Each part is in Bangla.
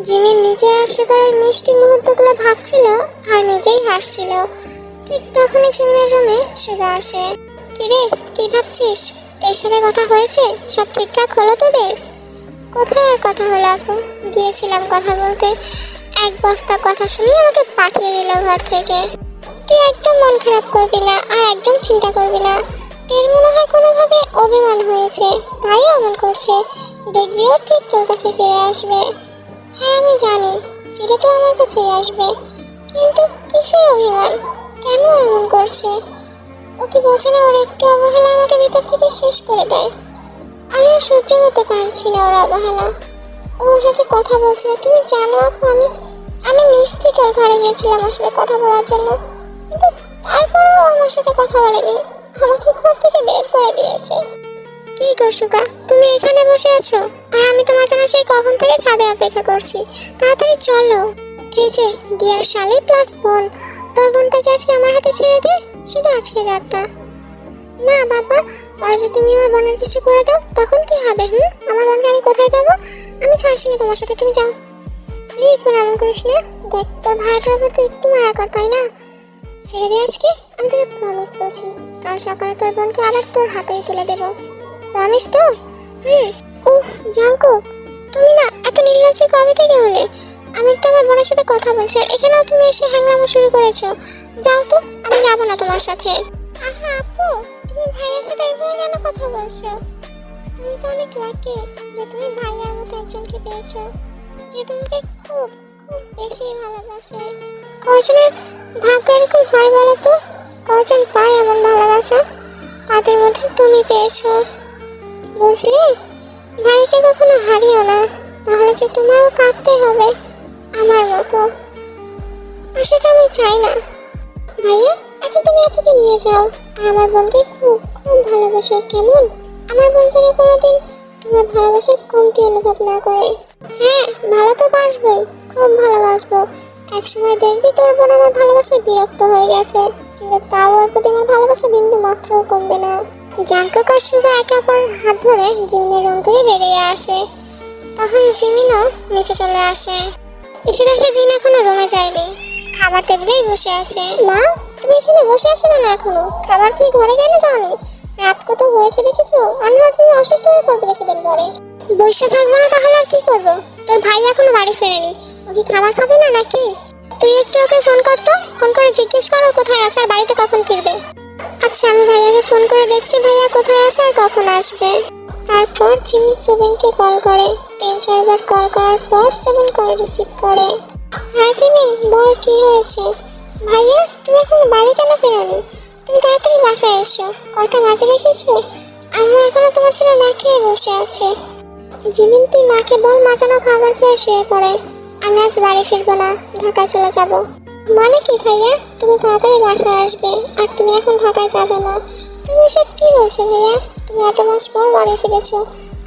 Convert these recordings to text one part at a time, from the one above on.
জিমিন নিজে হাস্যকর ওই মিষ্টি মুহূর্তগুলো ভাবছিল আর নিজেই হাসছিল। ঠিক তখনই জিমিনের রুমে সুগা আসে। কিরে, কি ভাবছিস? এর সাথে কথা হয়েছে? সব ঠিকঠাক হলো তোদের? কোথায় আর কথা হলো আপু, গিয়েছিলাম কথা বলতে, এক বস্তা কথা শুনিয়ে আমাকে পাঠিয়ে দিল ঘর থেকে। তুই একদম মন খারাপ করবি না আর একদম চিন্তা করবি না। তোর মনে হয় কোনোভাবে অভিমান হয়েছে, তাই এমন করছে। দেখবি ও ঠিক তোর কাছে ফিরে আসবে। হ্যাঁ আমি জানি, ফিরে তো আমার কাছেই আসবে, কিন্তু কিসের অভিমান? কেন এমন করছে? ও কি বোঝে না ওর একটু অবহেলা আমাকে ভিতর থেকে শেষ করে দেয়? আমি আর সহ্য করতে পারছি না ওর অবহেলা। ওর সাথে কথা বলছিল, তুমি জানো আপু, আমি নিশ্চিত ওর ঘরে গিয়েছিলাম ওর সাথে কথা বলার জন্য, কিন্তু তারপরেও আমার সাথে কথা বলেনি, আমাকে ঘর থেকে বের করে দিয়েছে। কি গো সুগা, তুমি এখানে বসে আছো আর আমি তোমার জন্য সেই কখন থেকে ছাদে অপেক্ষা করছি। তাড়াতাড়ি চলো। এই যে ডিয়ার শালি প্লাস বোন, তোর বোনটাকে আজকে আমার হাতে ছেড়ে দে, শুধু আজকে রাতটা। না বাবা, আর যদি তুমি আমার বোনের কিছু করে দাও তখন কি হবে? আমার বোনকে আমি কোথায় পাবো? আমি ছাড়ছি না তোমার সাথে, তুমি যাও প্লিজ। বোন এমন করিস না, দেখ তোর ভাইটার উপর তো একটু মায়া কর, তাই না? ছেড়ে দে আজকে, আমি তোকে প্রমিস করছি কাল সকালে তোর বোনকে আবার তোর হাতেই তুলে দেবো। প্রমিস তো? উফ জাঙ্কু, তুমি না এত নির্লজ্জ কবে থেকে হলে? আমি তো আমার বোনের সাথে কথা বলছি আর এখানেও তুমি এসে হ্যাংলামো শুরু করেছো। যাও তো, আমি যাবো না তোমার সাথে। আহা আপু, তুমি ভাইয়ের সাথে এভাবে কেন কথা বলছো? তুমি তো অনেক লাকি যে তুমি ভাইয়ার মতো একজনকে পেয়েছো, যে তোমাকে খুব খুব বেশি ভালোবাসে। কজনের ভাগ্য এরকম হয় বলো তো? কজন পায় এমন ভালোবাসা? তাদের মধ্যে তুমি পেয়েছো, বুঝলি? ভাইকে কখনো হারিও না, তাহলে যে তোমারও কাঁদতে হবে আমার মতো। আর সেটা আমি চাই না। ভাইয়া, এখন তুমি আপুকে নিয়ে যাও আর আমার বোনকে খুব খুব ভালোবাসো, কেমন? আমার বোন যেন কোনোদিন তোমার ভালোবাসায় কমতি অনুভব না করে। হ্যাঁ, ভালো তো বাসবই, খুব ভালোবাসবো। একসময় দেখবি তোর বোন আমার ভালোবাসায় বিরক্ত হয়ে গেছে, কিন্তু তাও ওর প্রতি আমার ভালোবাসা বিন্দু মাত্রও কমবে না। জাঙ্কুক আর সুগা একে অপরের হাত ধরে জিমিনের রুম থেকে বেরিয়ে আসে। তখন জিমিনও নিচে চলে আসে। এসে দেখে জিন এখনো রুমে যায়নি, খাবার টেবিলেই বসে আছে। মা, তুমি এখানে বসে আছো কেন এখনো? খাবার কি ঘরে কেন যাওনি? রাত কত হয়েছে দেখেছো? আর না তুমি অসুস্থ হয়ে পড়বে কিছুদিন পরে। বসে থাকবো না তাহলে আর কি করবো? তোর ভাই এখনো বাড়ি ফেরেনি, ও কি খাবার খাবে না নাকি? তুই একটু ওকে ফোন করতো, ফোন করে জিজ্ঞেস করো কোথায় আছে আর বাড়িতে কখন ফিরবে। আচ্ছা, আমি ভাইয়াকে ফোন করে দেখছি ভাইয়া কোথায় আছে আর কখন আসবে। তারপর জিমিন সেভেনকে কল করে। 3-4 বার কল করার পর সেভেন কল রিসিভ করে। হ্যাঁ জিমিন, বল কি হয়েছে? ভাইয়া, তুমি এখন বাড়ি কেন ফেরোনি? তুমি তাড়াতাড়ি বাসায় এসো। কয়টা বাজে দেখেছো? আম্মু এখনো তোমার ছেলে না খেয়ে বসে আছে। জিমিন, তুই মাকে বল মা যেন খাবার খেয়ে শুয়ে পড়ে। আমি আজ বাড়ি ফিরবো না, ঢাকায় চলে যাব। মানে কি ভাইয়া, তুমি তাড়াতাড়ি বাসায় আসবে আর তুমি এখন ঢাকায় যাবে না? তুমি সব কি বলছো ভাইয়া? তুমি এত মাস পর বাড়ি ফিরেছো,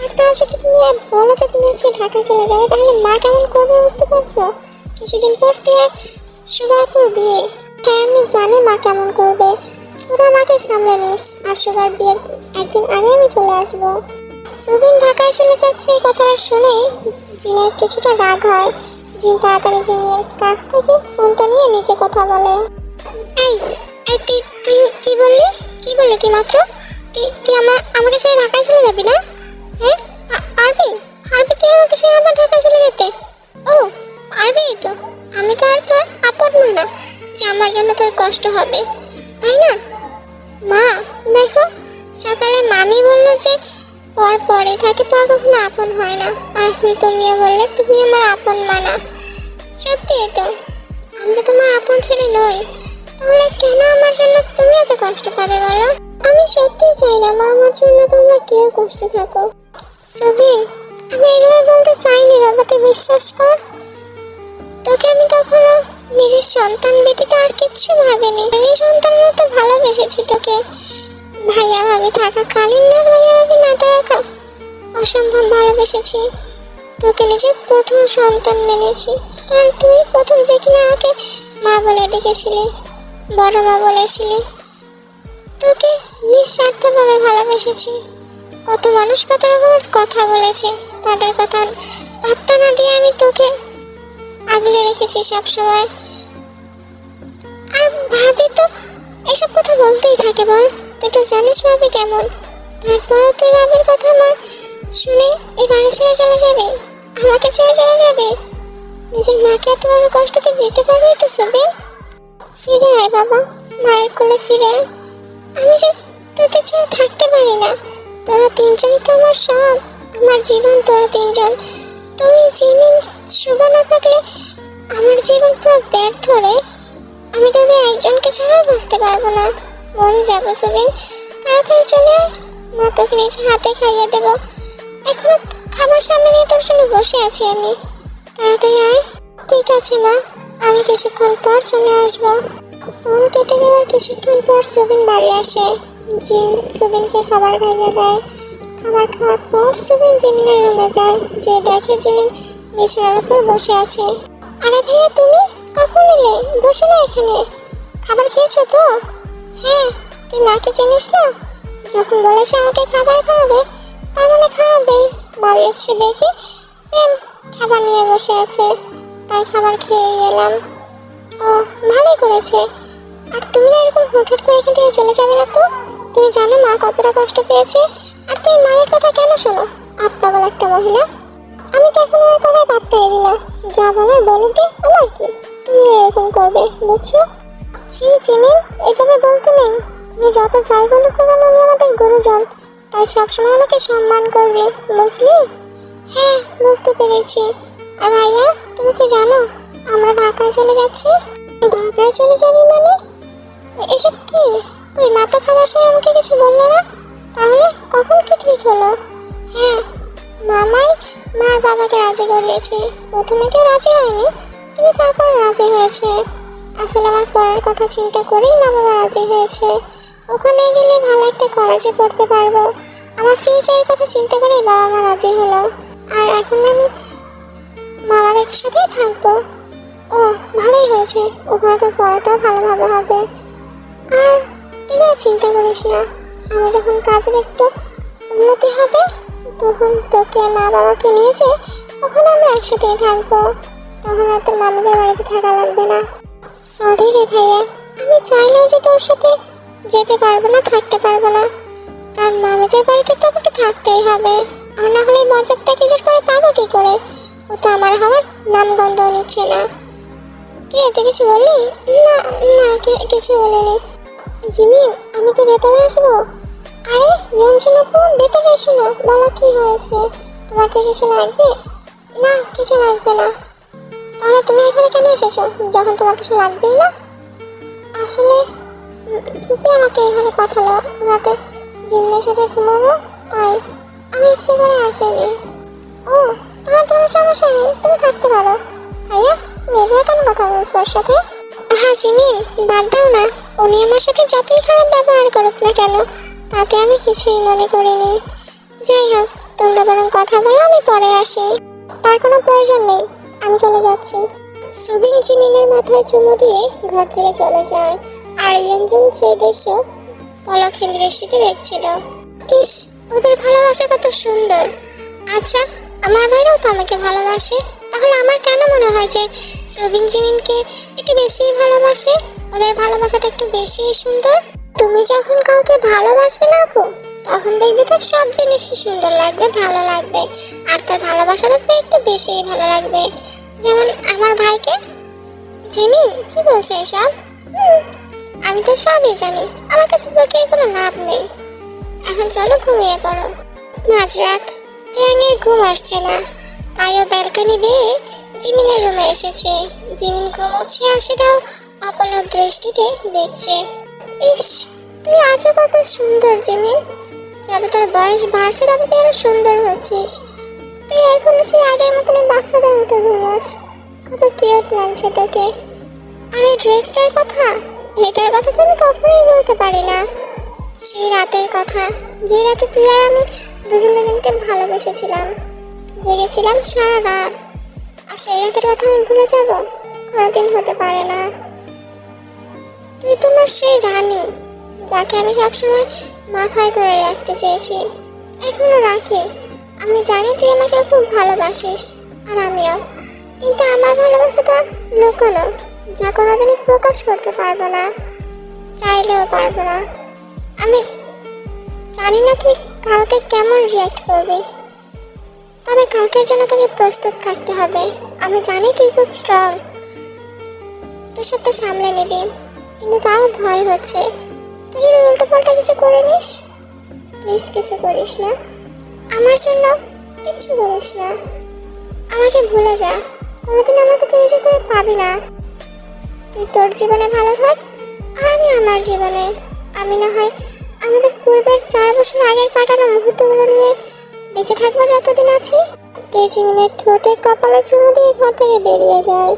আর তা যদি তুমি বলো যে তুমি আজকে ঢাকায় চলে যাবে, তাহলে মা কেমন করবে বুঝতে পারছো? কিছুদিন পর দিয়ে সুগারপুর বিয়ে। হ্যাঁ আমি জানি মা কেমন করবে, তোরা মাকে সামলে নিস। আর সুগার বিয়ের একদিন আগে আমি চলে আসবো। সুবিন ঢাকায় চলে যাচ্ছে এই কথাটা শুনে জিনের কিছুটা রাগ হয়। জিন তাড়াতাড়ি জিনের কাছ থেকে ফোনটা নিয়ে নিচে কথা বলে। এই এই তুই তুই কি বললি? কি বললি তুই মাত্র? তুই আমাকে ছেড়ে ঢাকায় চলে যাবি না? হ্যাঁ পারবি? পারবি তুই আমাকে ছেড়ে আবার ঢাকায় চলে যেতে? ও পারবি তো, আমি তো আর তোর আপন মা না যে আমার জন্য তোর কষ্ট হবে, তাই না? মা দেখো, সকালে মামি বললো যে পর পরে থাকে, পর কখনো আপন হয় না, আর এখন তুমিও বললে তুমি আমার আপন মা না। সত্যি তো, আমি তো তোমার আপন ছেলে নই, তাহলে কেন আমার জন্য তুমি এত কষ্ট পাবে বলো? আমি সত্যি চাই না আমার জন্য তোমরা কেউ কষ্ট থাকো। সুবিন, আমি এভাবে বলতে চাইনি বাবা, তুই বিশ্বাস কর। তোকে আমি কখনো নিজের সন্তান ব্যতীত আর কিচ্ছু ভাবিনি, আমি সন্তানের মতো ভালোবেসেছি তোকে। ভাইয়া ভাবি থাকাকালীন না ভাইয়া ভাবি না থাকা অসম্ভব ভালোবেসেছি তোকে, নিজের প্রথম সন্তান মেনেছি। কারণ তুই প্রথম যে কিনা আমাকে মা বলে ডেকেছিলি, বড় মা বলেছিলি। তোকে নিঃস্বার্থভাবে ভালোবেসেছি। কত মানুষ কত রকমের কথা বলেছে, তাদের কথা পাত্তা না দিয়ে আমি তোকে রেখেছি সব সময়। আর ভাবি তো এসব কথা বলতেই থাকে বল, তুই তো জানিস ভাবি কেমন। তারপরও তুই ভাবির কথা আমার শুনে এই বাড়ি ছেড়ে চলে যাবি, আমাকে ছেড়ে চলে যাবি? নিজের মাকে এত বড় কষ্ট দিতে পারবি তো সুবিন? ফিরে আয় বাবা, মায়ের কোলে ফিরে আয়। আমি যে তোদের ছাড়া থাকতে পারি না। তোরা তিনজনই তো আমার সব, আমার জীবন তোরা তিনজন। তুই জিমিন শুধু না থাকলে আমার জীবন পুরো ব্যর্থ রে। আমি তোদের একজনকে ছাড়াও বাঁচতে পারবো না, মরে যাবো সুবিন। তাড়াতাড়ি চলে আয়, মা তোকে নিজ হাতে খাইয়ে দেবো। এখনো খাবার সামনে নিয়ে তোর জন্য বসে আছি আমি, তাড়াতাড়ি আয়। ঠিক আছে মা, আমি কিছুক্ষণ পর চলে আসবো। ফোন কেটে দেওয়ার কিছুক্ষণ পর সুবিন বাড়ি আসে। জিম সুবিনকে খাবার খাইয়ে দেয়। খাবার খাওয়ার পর সুবিন জিমিনের রুমে যায়, যে দেখে জিমিন বিছানার উপর বসে আছে। আরে ভাইয়া তুমি কখন এলে? বসো না এখানে, খাবার খেয়েছো তো? হ্যাঁ, তুই মাকে চিনিস না? যখন বলেছে আমাকে খাবার খাওয়াবে, তার মানে খাওয়াবেই। বাড়ি এসে দেখি সেম খাবার নিয়ে বসে আছে, তাই খাবার খেয়ে এলাম। ও, ভালোই করেছে। আর তুমি না এরকম হুটহাট করে এখান থেকে চলে যাবে না তো? তুমি জানো মা কতটা কষ্ট পেয়েছে, আর তুমি মায়ের কথা কেন শোনো? আত্মাবল একটা মহিলা। আমি তো এখন ওর কথায় পাত্তাই দিই না, যা বলার বলতে আমার কি, তুমি এরকম করবে বুঝছো? ছি জিমিন, এভাবে বলতে নেই। তুমি যত যাই বলুক না কেন, উনি আমাদের গুরুজন, তাই সবসময় ওনাকে সম্মান করবে, বুঝলি? হ্যাঁ, বুঝতে পেরেছি। আর ভাইয়া তুমি কি জানো আমরা ঢাকায় চলে যাচ্ছি? ঢাকায় চলে যাবি মানে? এসব কি? তুই মা তো খাবার সময় আমাকে কিছু বললো না, তাহলে কখন কি ঠিক হলো? হ্যাঁ, মামাই মার বাবাকে রাজি করিয়েছে। প্রথমে কেউ রাজি হয়নি, কিন্তু তারপর রাজি হয়েছে। আসলে আমার পড়ার কথা চিন্তা করেই মা বাবা রাজি হয়েছে। ওখানে গেলে ভালো একটা কলেজে পড়তে পারবো। আমার ফিউচারের কথা চিন্তা করেই বাবা মা রাজি হলো। আর এখন আমি মামাদের সাথেই থাকবো। ও, ভালোই হয়েছে, ওখানে তোর পড়াটাও ভালোভাবে হবে। আর তুই কোনো চিন্তা করিস না, আমি যখন কাজের একটু উন্নতি হবে, তখন তোকে মা বাবাকে নিয়ে যে ওখানে আমরা একসাথেই থাকবো। তখন আর তোর মামাদের বাড়িতে থাকা লাগবে না। সরি রে ভাইয়া, আমি চাইলেও যে তোর সাথে যেতে পারবো না, থাকতে পারবো না। তার মামাদের বাড়িতে তো আমাকে থাকতেই হবে, আর না হলে মজারটা কিছু করে পাবো কি করে? ও তো আমার হওয়ার নামগন্ধ নিচ্ছে না। কি তুই কিছু বললি? না না, কিছু বলিনি। জিমিন, আমি কি ভেতরে আসবো? আরে রঞ্জনা বোন, ভেতরে এসো না, বলো কি হয়েছে? তোমার কি কিছু লাগবে? না, কিছু লাগবে না। তাহলে তুমি এখানে কেন এসেছো যখন তোমার কিছু লাগবেই না? আসলে ফুপি আমাকে এখানে পাঠালো, রাতে জিমিনের সাথে ঘুমাবো, তাই আমি ইচ্ছে করে আসিনি। ও, তাহলে তোমার সমস্যা নেই, তুমি থাকতে পারো। ভাইয়া, মেয়েরা কেন কথা বলছো ওর সাথে? হ্যাঁ জিমিন, বাদ দাও না। উনি আমার সাথে যতই খারাপ ব্যবহার করুক না কেন, তাতে আমি কিছুই মনে করিনি। যাই হোক, তোমরা বরং কথা বলো, আমি পরে আসি। তার কোনো প্রয়োজন নেই, আমি চলে যাচ্ছি। সুবিন জিমিনের মাথায় চুমু দিয়ে ঘর থেকে চলে যায়। আর ইয়ঞ্জন সেই দৃশ্য পলকহীন দৃষ্টিতে দেখছিল। ইস, ওদের ভালোবাসা কত সুন্দর। আচ্ছা, আমার ভাইরাও তো আমাকে ভালোবাসে, তাহলে আমার কেন মনে হয় যে সুবিন জিমিনকে একটু বেশিই ভালোবাসে? ওদের ভালোবাসাটা একটু বেশিই সুন্দর। তুমি যখন কাউকে ভালোবাসবে না আপু, তখন দেখবে তার সব জিনিসই সুন্দর লাগবে, ভালো লাগবে। আর তার ভালোবাসাটা একটু বেশিই ভালো লাগবে। যেমন আমার ভাইকে। জিমিন, কি বলছো এসব? আমি তো সবই জানি, আমার কাছে তোকে কোনো লাভ নেই। এখন চলো ঘুমিয়ে পড়ো। মাঝরাত, তিয়াংয়ের ঘুম আসছে না, তাই ও ব্যালকনি বেয়ে জিমিনের রুমে এসেছে। জিমিন ঘুমোচ্ছে আর সেটাও অপলক দৃষ্টিতে দেখছে। ইস, তুই আজও কত সুন্দর জিমিন। যত তোর বয়স বাড়ছে তত তুই আরো সুন্দর হচ্ছিস। তুই এখনো সেই আগের মতন বাচ্চাদের মতো ঘুমোস, কত কিউট লাগছে তোকে। আর এই ড্রেসটার কথা, এটার কথা তো আমি কখনোই বলতে পারি না। সেই রাতের কথা, যে রাতে তুই আর আমি দুজনকে ভালোবেসেছিলাম, জেগেছিলাম সারা রাত। আর সেই রাতের কথা আমি ভুলে যাব? কোনোদিন হতে পারে না। তুই তোমার সেই রানী, যাকে আমি সবসময় মাথায় করে রাখতে চেয়েছি, এখনো রাখি। আমি জানি তুই আমাকে খুব ভালোবাসিস, আর আমিও। কিন্তু আমার ভালোবাসাটা লুকানো, যা কোনোদিনই প্রকাশ করতে পারবো না, চাইলেও পারবো না। আমি জানি না তুই কালকে কেমন রিয়াক্ট করবি, তবে কালকের জন্য তোকে প্রস্তুত থাকতে হবে। আমি জানি তুই খুব স্ট্রং, তুই সবটা সামলে নিবি, কিন্তু তাও ভয় হচ্ছে তুই যদি উল্টো পাল্টা কিছু করে নিস। প্লিজ কিছু করিস না, আমার জন্য কিছু করিস না। আমাকে ভুলে যা, কোনোদিন আমাকে তুই নিজে করে পাবি না। তুই তোর জীবনে ভালো থাক, আর আমি আমার জীবনে। আমি না হয় আমাদের পূর্বের 4 বছর আগের কাটানো মুহূর্তগুলো নিয়ে বেঁচে থাকবো যতদিন আছি। তেজিমিনের ঠোঁটে কপালে চুমু দিয়ে ঘর থেকে বেরিয়ে যায়।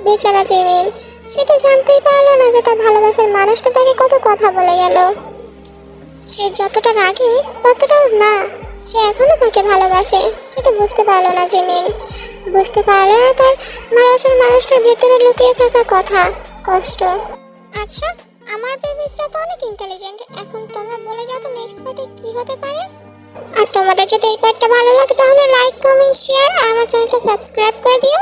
বেচারা জেমিন, সে তো জানতেই পারলো না যে তার ভালোবাসার মানুষটা তাকে কত কথা বলে গেল। সে যতটা রাগী ততটাও না, সে এখনো তাকে ভালোবাসে। সেটা বুঝতে পারলো না জেমিন, বুঝতে পারলো না তার ভালোবাসার মানুষটার ভেতরে লুকিয়ে থাকা কথা, কষ্ট। আচ্ছা, আমার বেবিসরা তো অনেক ইন্টেলিজেন্ট। এখন তোমরা বলে যাও তো নেক্সট পার্টে কি হতে পারে। আর তোমাদের যদি এই পার্টটা ভালো লাগে তাহলে লাইক, কমেন্ট, শেয়ার আর আমার চ্যানেলটা সাবস্ক্রাইব করে দিও।